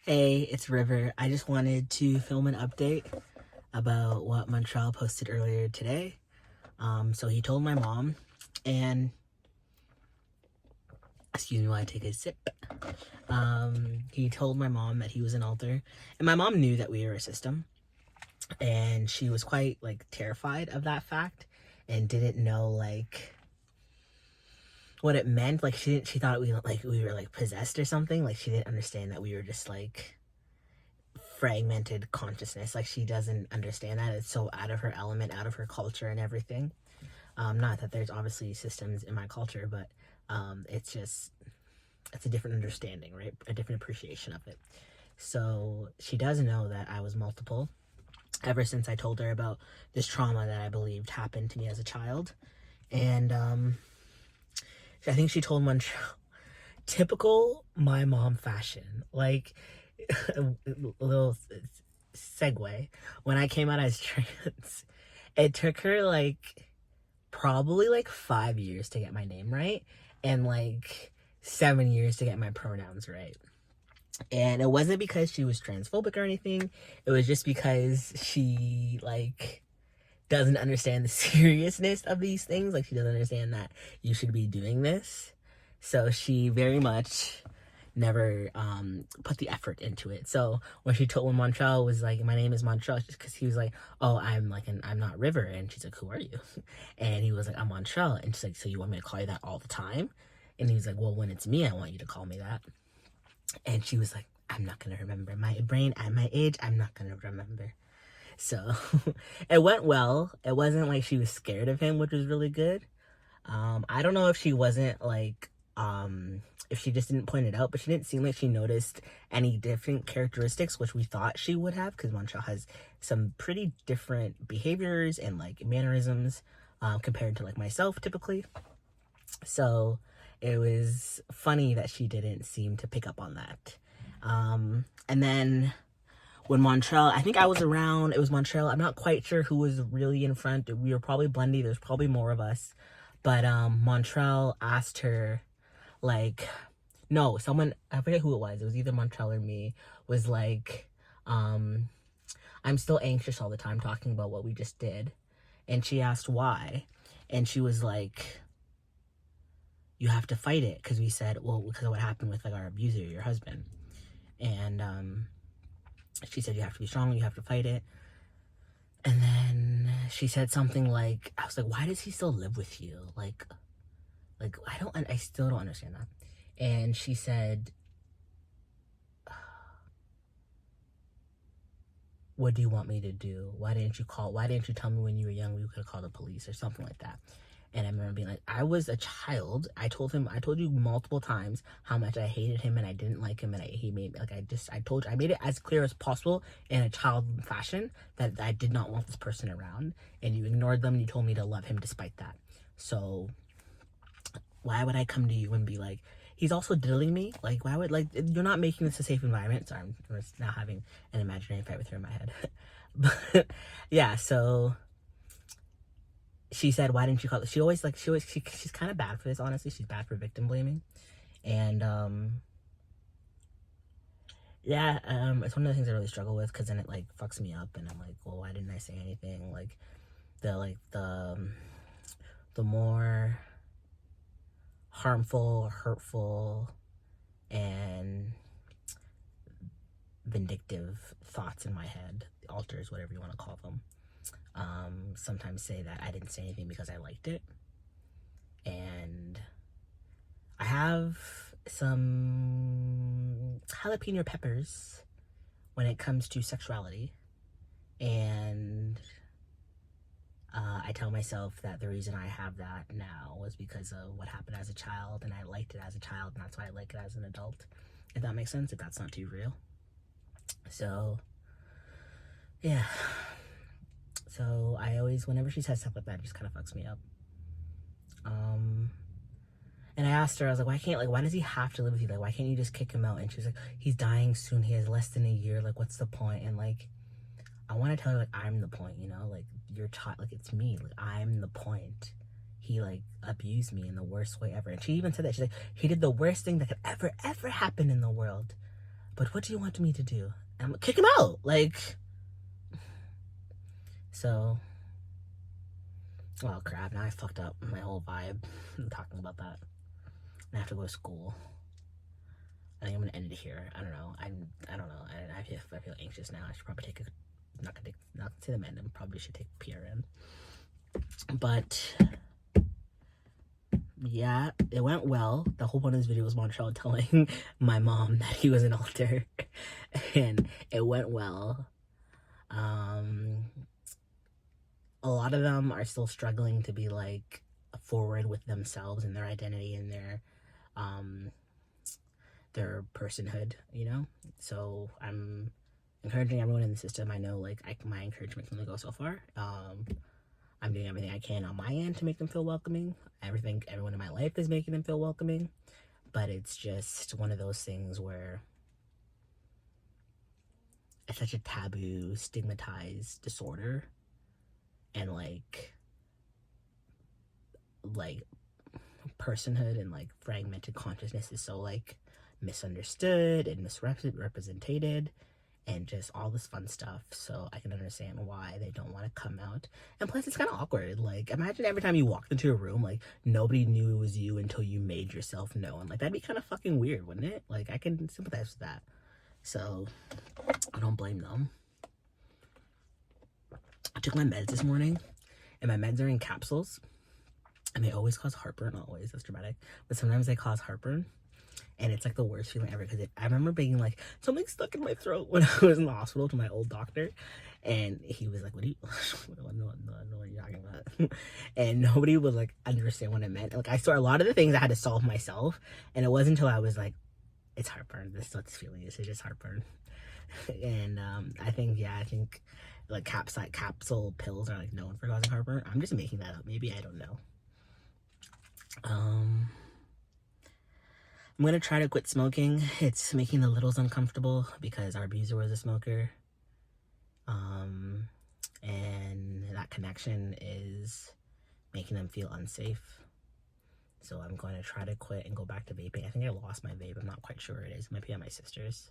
Hey, it's River. I just wanted to film an update about what Montreal posted earlier today. So he told my mom, and excuse me while I take a sip. He told my mom that he was an alter, and my mom knew that we were a system, and she was quite terrified of that fact, and didn't know what it meant. She thought we were possessed or something. She didn't understand that we were just fragmented consciousness. She doesn't understand that. It's so out of her element, out of her culture and everything. Not that there's obviously systems in my culture, but it's a different understanding, right? A different appreciation of it. So she does know that I was multiple ever since I told her about this trauma that I believed happened to me as a child. And I think she told Montreal, typical my mom fashion. A little segue. When I came out as trans, it took her probably 5 years to get my name right, and 7 years to get my pronouns right. And it wasn't because she was transphobic or anything. It was just because she doesn't understand the seriousness of these things. She doesn't understand that you should be doing this. So she very much never put the effort into it. So when Montreal was like, my name is Montreal, because he was like, oh, I'm not River. And she's like, who are you? And he was like, I'm Montreal. And she's like, so you want me to call you that all the time? And he was like, well, when it's me, I want you to call me that. And she was like, I'm not gonna remember. My brain at my age, I'm not gonna remember. So it went well. It wasn't like she was scared of him, which was really good. I don't know if she wasn't if she just didn't point it out, but she didn't seem like she noticed any different characteristics, which we thought she would have, because Montreal has some pretty different behaviors and mannerisms compared to myself typically. So it was funny that she didn't seem to pick up on that. And then when Montreal, I think I was around, it was Montreal, I'm not quite sure who was really in front. We were probably Blendy, there's probably more of us. But Montreal asked her, no, someone, I forget who it was either Montreal or me, was I'm still anxious all the time talking about what we just did. And she asked why. And she was like, you have to fight it. Because we said, well, because of what happened with our abuser, your husband. And she said, you have to be strong, you have to fight it. And then she said something I was like, why does he still live with you? I still don't understand that. And she said, what do you want me to do? Why didn't you tell me when you were young we could have called the police or something like that? And I remember being like, I was a child. I told you multiple times how much I hated him and I didn't like him, and he made me I made it as clear as possible in a child fashion that I did not want this person around, and you ignored them and you told me to love him despite that. So why would I come to you and be like, he's also diddling me? Why would, you're not making this a safe environment. Sorry, I'm now having an imaginary fight with her in my head. But yeah, so she said, why didn't you call it? She's kind of bad for this, honestly. She's bad for victim blaming. And yeah, it's one of the things I really struggle with, because then it fucks me up, and I'm like, well, why didn't I say anything? The more harmful, hurtful, and vindictive thoughts in my head, alters, whatever you want to call them, sometimes say that I didn't say anything because I liked it. And I have some jalapeno peppers when it comes to sexuality, and I tell myself that the reason I have that now was because of what happened as a child, and I liked it as a child, and that's why I like it as an adult, if that makes sense, if that's not too real. So yeah, so I always, whenever she says stuff like that, it just kind of fucks me up. And I asked her, I was like, why does he have to live with you? Why can't you just kick him out? And she was like, he's dying soon, he has less than a year, what's the point? And I want to tell her, I'm the point, you're taught, it's me, I'm the point. He abused me in the worst way ever. And she even said that, she's like, he did the worst thing that could ever happen in the world. but what do you want me to do? I'm like, kick him out. Like, so, oh crap, now I fucked up my whole vibe talking about that. I have to go to school. I think I'm gonna end it here. I don't know. I don't know. I feel anxious now. I should probably take a, not to the men, I probably should take PRN. But yeah, it went well. The whole point of this video was Montreal telling my mom that he was an alter, and it went well. A lot of them are still struggling to be like forward with themselves and their identity and their personhood, you know. So I'm encouraging everyone in the system. I know, like, my encouragement can only go so far. I'm doing everything I can on my end to make them feel welcoming. Everyone in my life is making them feel welcoming, but it's just one of those things where it's such a taboo, stigmatized disorder, and like personhood and like fragmented consciousness is so like misunderstood and misrepresented and just all this fun stuff. So I can understand why they don't want to come out. And plus, it's kind of awkward. Like, imagine every time you walked into a room, like, nobody knew it was you until you made yourself known. Like, that'd be kind of fucking weird, wouldn't it? Like, I can sympathize with that. So I don't blame them. I took my meds this morning, and my meds are in capsules, and they always cause heartburn. Not always, that's dramatic, but sometimes they cause heartburn. And it's like the worst feeling ever, because I remember being like, something stuck in my throat when I was in the hospital to my old doctor, and he was like, what are you, I don't know what you're talking about. And nobody would like understand what it meant. Like, I saw a lot of the things I had to solve myself, and it wasn't until I was like, it's heartburn, this is what this feeling is, it's just heartburn. And I think like capsule pills are like known for causing heartburn. I'm just making that up, maybe, I don't know. I'm gonna try to quit smoking. It's making the littles uncomfortable because our abuser was a smoker. And that connection is making them feel unsafe. So I'm going to try to quit and go back to vaping. I think I lost my vape. I'm not quite sure where it is. It might be at my sister's.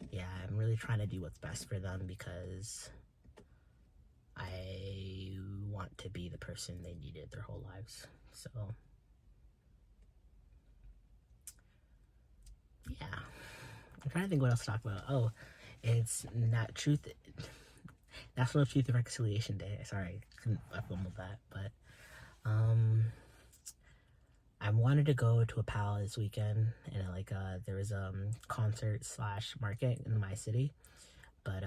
Yeah, I'm really trying to do what's best for them because I want to be the person they needed their whole lives. So yeah, I'm trying to think what else to talk about. Oh, it's National Truth and Reconciliation Day. Sorry, I fumbled that, but I wanted to go to a PAL this weekend, and there was a concert / market in my city, but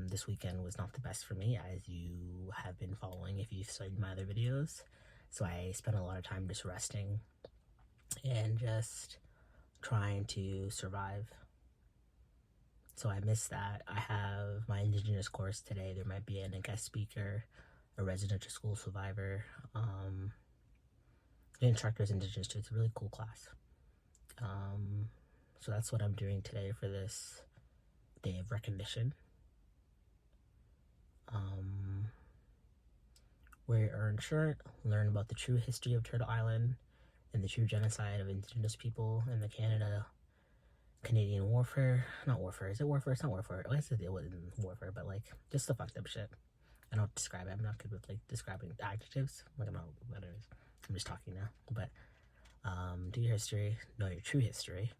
this weekend was not the best for me, as you have been following if you've seen my other videos. So I spent a lot of time just resting and just trying to survive. So I missed that. I have my Indigenous course today. There might be a guest speaker, a residential school survivor. The instructor is Indigenous too. It's a really cool class. So that's what I'm doing today for this day of recognition. Wear your orange shirt, learn about the true history of Turtle Island and the true genocide of Indigenous people in the Canadian warfare. Not warfare. Is it warfare? It's not warfare. I guess it wasn't warfare, but like just the fucked up shit. I don't describe it. I'm not good with like describing adjectives. Like I'm not what it is. I'm just talking now. But do your history, know your true history.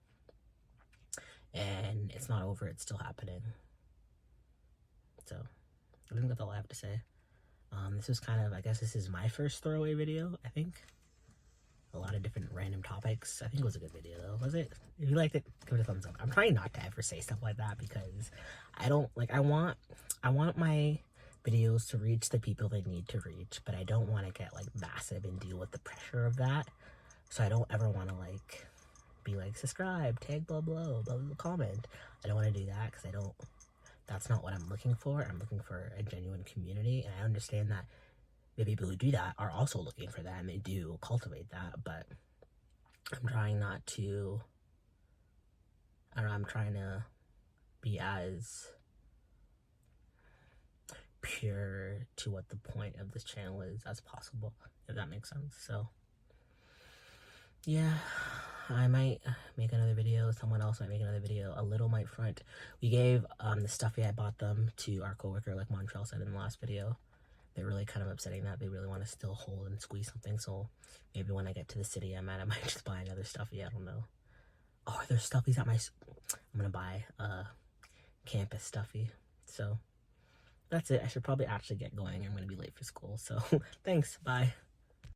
And it's not over, it's still happening. So I think that's all I have to say. This was kind of, I guess this is my first throwaway video, I think. A lot of different random topics. I think it was a good video though. Was it? If you liked it, give it a thumbs up. I'm trying not to ever say stuff like that because I don't like, I want my videos to reach the people they need to reach, but I don't want to get like massive and deal with the pressure of that. So I don't ever want to like be like subscribe, tag blah blah blah, blah comment. I don't want to do that because that's not what I'm looking for. I'm looking for a genuine community, and I understand that the people who do that are also looking for that, and they do cultivate that, but I'm trying not to, I don't know, I'm trying to be as pure to what the point of this channel is as possible, if that makes sense. So yeah, I might make another video. Someone else might make another video. A little might front. We gave the stuffy I bought them to our coworker, like Montreal said in the last video. They're really kind of upsetting that they really want to still hold and squeeze something. So maybe when I get to the city I'm at, I might just buy another stuffy. I don't know. Oh, there's stuffies at my... I'm gonna buy a campus stuffy. So that's it. I should probably actually get going. I'm gonna be late for school. So thanks. Bye.